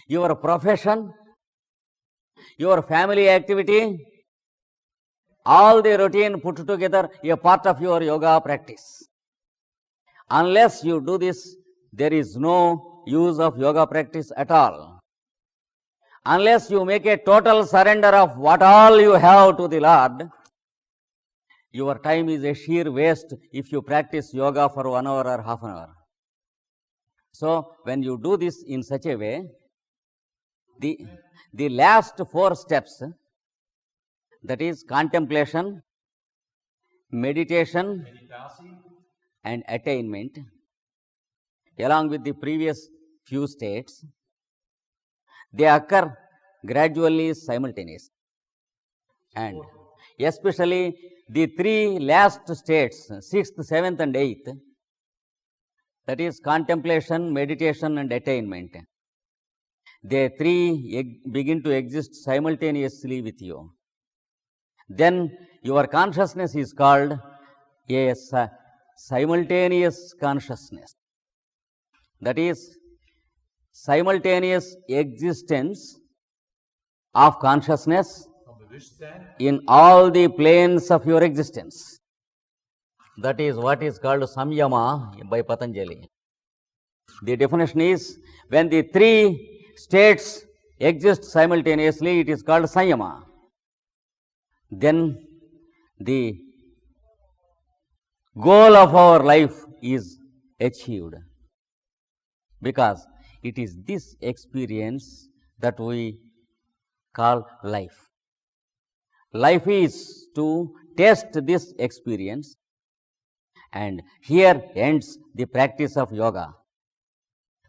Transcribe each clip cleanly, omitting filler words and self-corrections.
your profession, your family activity, all the routine put together a part of your yoga practice. Unless you do this, there is no use of yoga practice at all. Unless you make a total surrender of what all you have to the Lord, your time is a sheer waste if you practice yoga for 1 hour or half an hour. So, when you do this in such a way, the last 4 steps, that is contemplation, meditation, and attainment, along with the previous few states, they occur gradually simultaneously. And especially the 3 last states, 6th, 7th and 8th, that is contemplation, meditation and attainment, they 3 begin to exist simultaneously with you. Then your consciousness is called a simultaneous consciousness. That is simultaneous existence of consciousness in all the planes of your existence. That is what is called samyama by Patanjali. The definition is, when the 3 states exist simultaneously, it is called samyama. Then the goal of our life is achieved, because it is this experience that we call life. Life is to test this experience, and here ends the practice of yoga.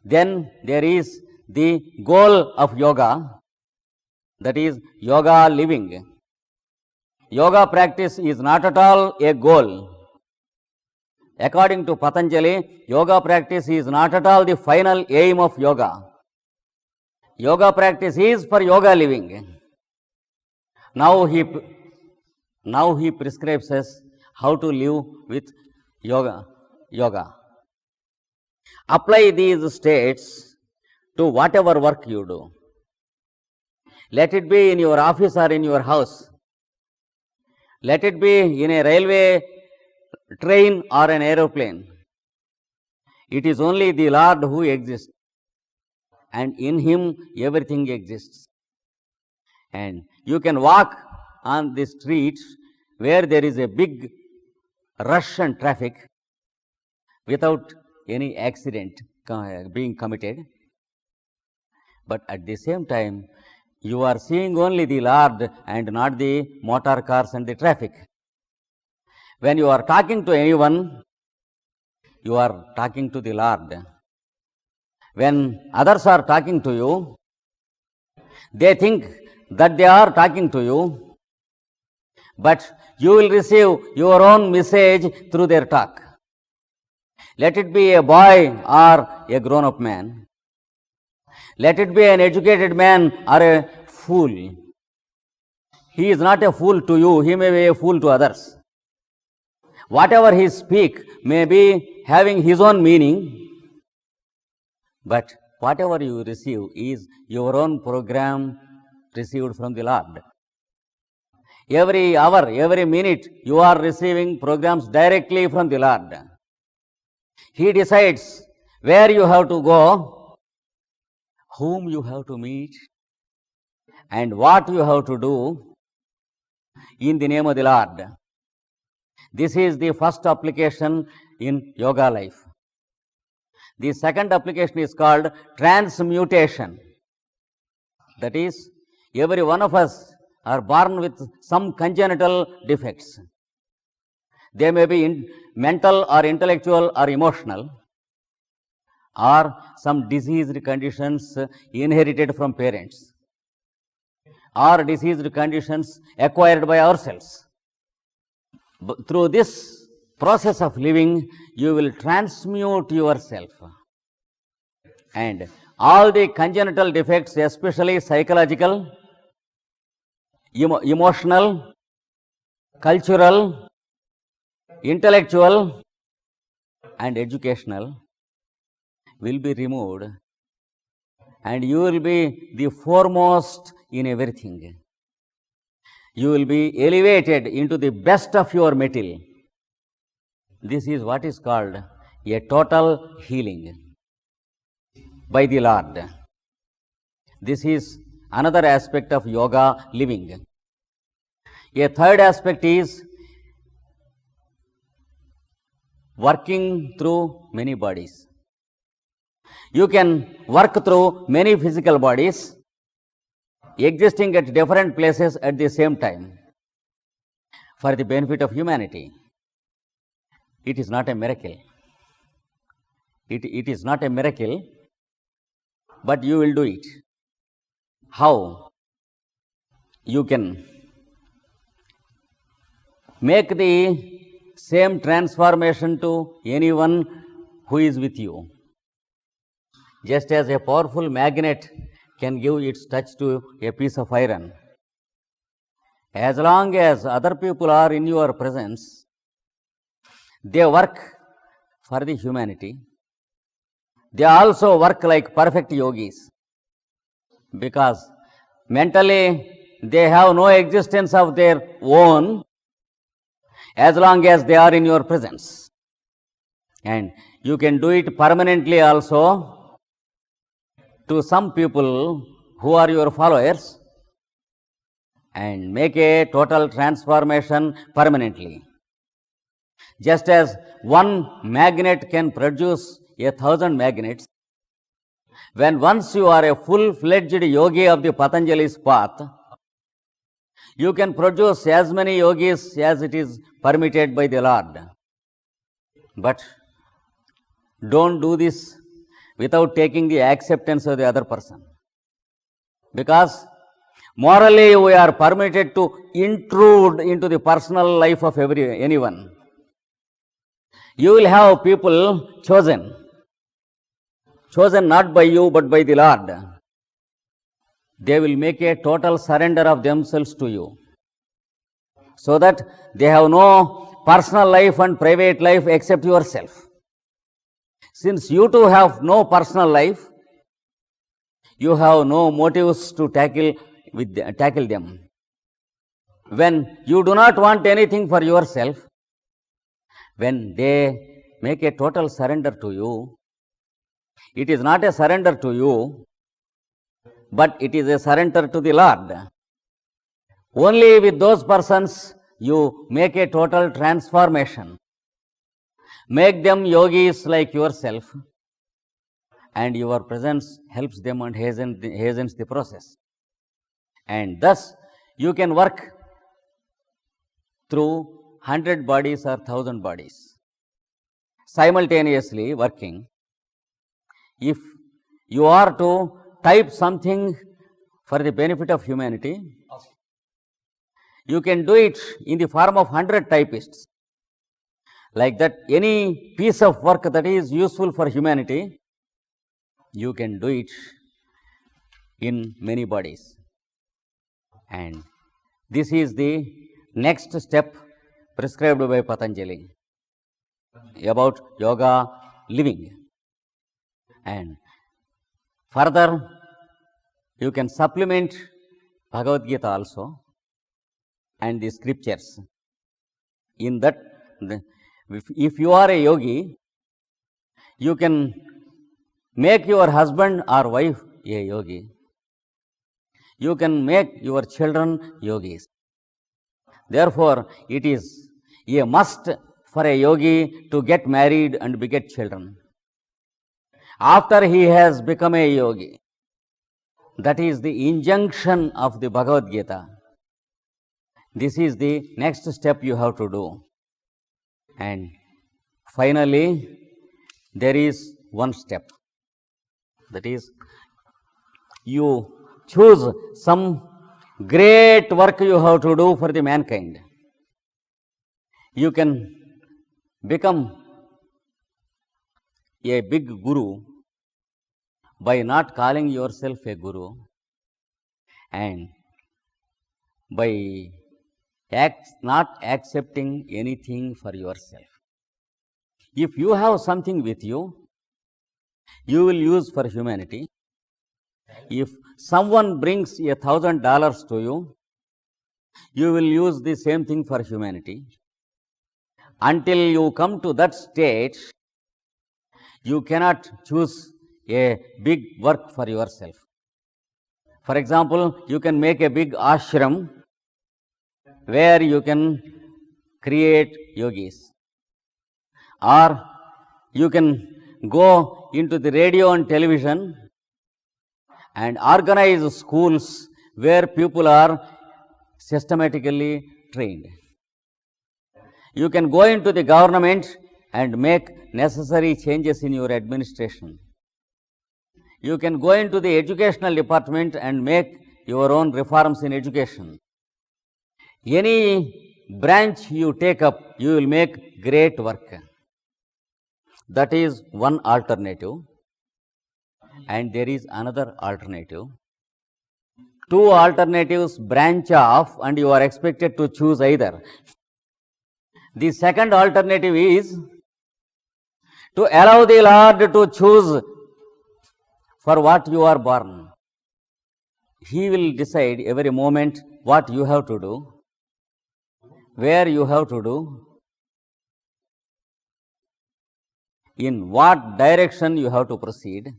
Then there is the goal of yoga, that is yoga living. Yoga practice is not at all a goal. According to Patanjali, yoga practice is not at all the final aim of yoga. Yoga practice is for yoga living. Now he prescribes us how to live with yoga. Apply these states to whatever work you do. Let it be in your office or in your house. Let it be in a railway train or an aeroplane. It is only the Lord who exists, and in Him everything exists. And you can walk on the streets where there is a big rush and traffic without any accident being committed. But at the same time, you are seeing only the Lord and not the motor cars and the traffic. When you are talking to anyone, you are talking to the Lord. When others are talking to you, they think that they are talking to you, but you will receive your own message through their talk. Let it be a boy or a grown-up man. Let it be an educated man or a fool. He is not a fool to you, he may be a fool to others. Whatever he speaks may be having his own meaning, but whatever you receive is your own program received from the Lord. Every hour, every minute, you are receiving programs directly from the Lord. He decides where you have to go, whom you have to meet, and what you have to do in the name of the Lord. This is the first application in yoga life. The second application is called transmutation. That is, every one of us are born with some congenital defects. They may be mental or intellectual or emotional, or some diseased conditions inherited from parents, or diseased conditions acquired by ourselves. But through this process of living, you will transmute yourself, and all the congenital defects, especially psychological, emotional, cultural, intellectual and educational, will be removed and you will be the foremost in everything. You will be elevated into the best of your metal. This is what is called a total healing by the Lord. This is another aspect of yoga living. A third aspect is working through many bodies. You can work through many physical bodies existing at different places at the same time for the benefit of humanity. It is not a miracle. It is not a miracle, but you will do it. How? You can make the same transformation to anyone who is with you. Just as a powerful magnet can give its touch to a piece of iron. As long as other people are in your presence, they work for the humanity. They also work like perfect yogis, because mentally they have no existence of their own as long as they are in your presence. And you can do it permanently also to some people who are your followers and make a total transformation permanently. Just as one magnet can produce 1,000 magnets, when once you are a full-fledged yogi of the Patanjali's path, you can produce as many yogis as it is permitted by the Lord. But don't do this without taking the acceptance of the other person, because morally we are permitted to intrude into the personal life of anyone. You will have people chosen not by you but by the Lord. They will make a total surrender of themselves to you, so that they have no personal life and private life except yourself. Since you too have no personal life, you have no motives to tackle them. When you do not want anything for yourself, when they make a total surrender to you, it is not a surrender to you, but it is a surrender to the Lord. Only with those persons you make a total transformation. Make them yogis like yourself, and your presence helps them and hastens the process. And thus you can work through 100 bodies or 1,000 bodies simultaneously working. If you are to type something for the benefit of humanity, you can do it in the form of 100 typists. Like that, any piece of work that is useful for humanity, you can do it in many bodies. And this is the next step prescribed by Patanjali about yoga living. And further, you can supplement Bhagavad Gita also and the scriptures. In that, if you are a yogi, you can make your husband or wife a yogi. You can make your children yogis. Therefore, it is a must for a yogi to get married and beget children after he has become a yogi. That is the injunction of the Bhagavad Gita. This is the next step you have to do. And finally, there is one step. That is, you choose some great work you have to do for the mankind. You can become a big guru by not calling yourself a guru and by not accepting anything for yourself. If you have something with you, you will use for humanity. If someone brings $1,000 to you, you will use the same thing for humanity. Until you come to that stage, you cannot choose a big work for yourself. For example, you can make a big ashram where you can create yogis, or you can go into the radio and television and organize schools where people are systematically trained. You can go into the government and make necessary changes in your administration. You can go into the educational department and make your own reforms in education. Any branch you take up, you will make great work. That is one alternative. And there is another alternative. Two alternatives branch off and you are expected to choose either. The second alternative is to allow the Lord to choose for what you are born. He will decide every moment what you have to do, where you have to do, in what direction you have to proceed.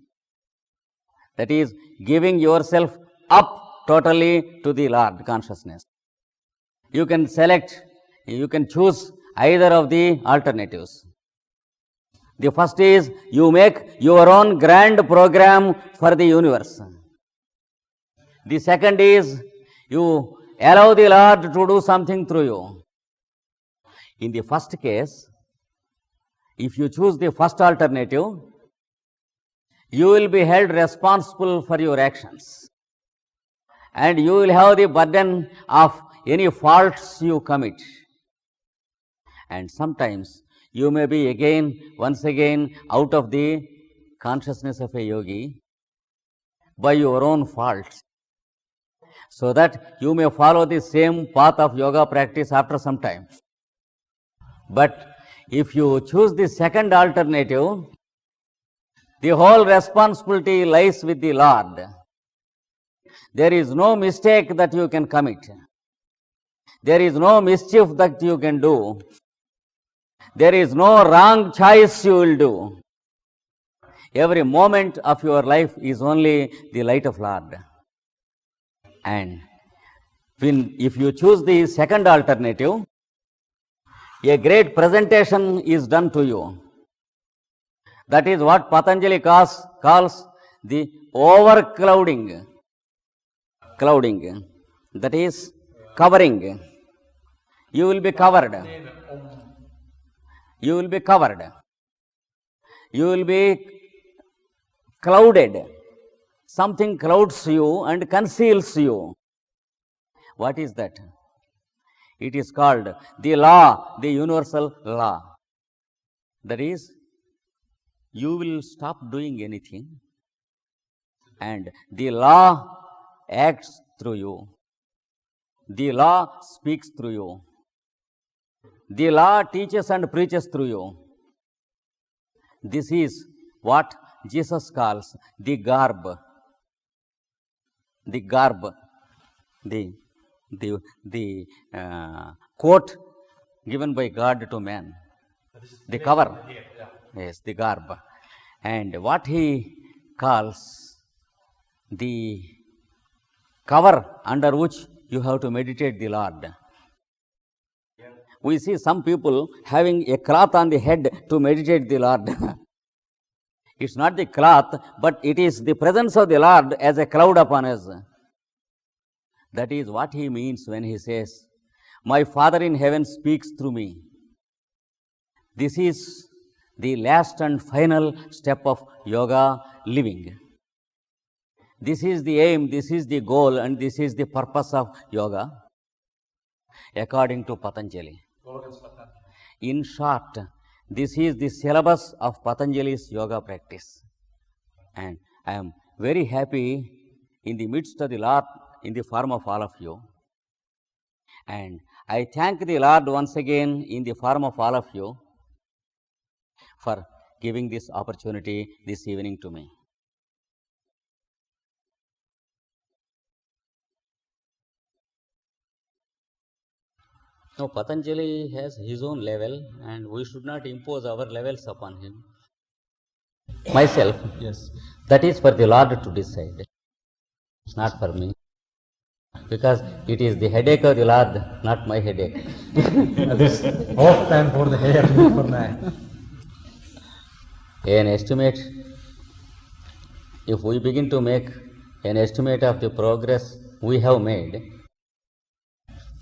That is, giving yourself up totally to the Lord consciousness. You can select, you can choose either of the alternatives. The first is you make your own grand program for the universe. The second is you allow the Lord to do something through you. In the first case, if you choose the first alternative, you will be held responsible for your actions, and you will have the burden of any faults you commit. And sometimes you may be once again out of the consciousness of a yogi by your own faults, so that you may follow the same path of yoga practice after some time. But if you choose the second alternative, the whole responsibility lies with the Lord. There is no mistake that you can commit. There is no mischief that you can do. There is no wrong choice you will do. Every moment of your life is only the light of Lord. And if you choose the second alternative, a great presentation is done to you. That is what Patanjali calls the overclouding. Clouding. That is covering. You will be covered. You will be covered. You will be clouded. Something clouds you and conceals you. What is that? It is called the law, the universal law. That is, you will stop doing anything and the law acts through you. The law speaks through you. The law teaches and preaches through you. This is what Jesus calls the garb. The garb, the coat given by God to man. The cover. Yes, the garb. And what he calls the cover under which you have to meditate the Lord. We see some people having a cloth on the head to meditate the Lord. It's not the cloth, but it is the presence of the Lord as a cloud upon us. That is what he means when he says, "My Father in heaven speaks through me." This is the last and final step of yoga living. This is the aim, this is the goal, and this is the purpose of yoga, according to Patanjali. In short, this is the syllabus of Patanjali's yoga practice. And I am very happy in the midst of the Lord in the form of all of you. And I thank the Lord once again in the form of all of you for giving this opportunity this evening to me. Now, Patanjali has his own level, and we should not impose our levels upon him. Myself, Yes. that is for the Lord to decide, not for me. Because it is the headache of the Lord, not my headache. That is off time for the hair, not for man. An estimate, if we begin to make an estimate of the progress we have made,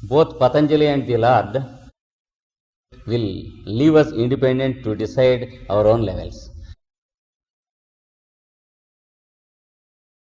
both Patanjali and the Lord will leave us independent to decide our own levels.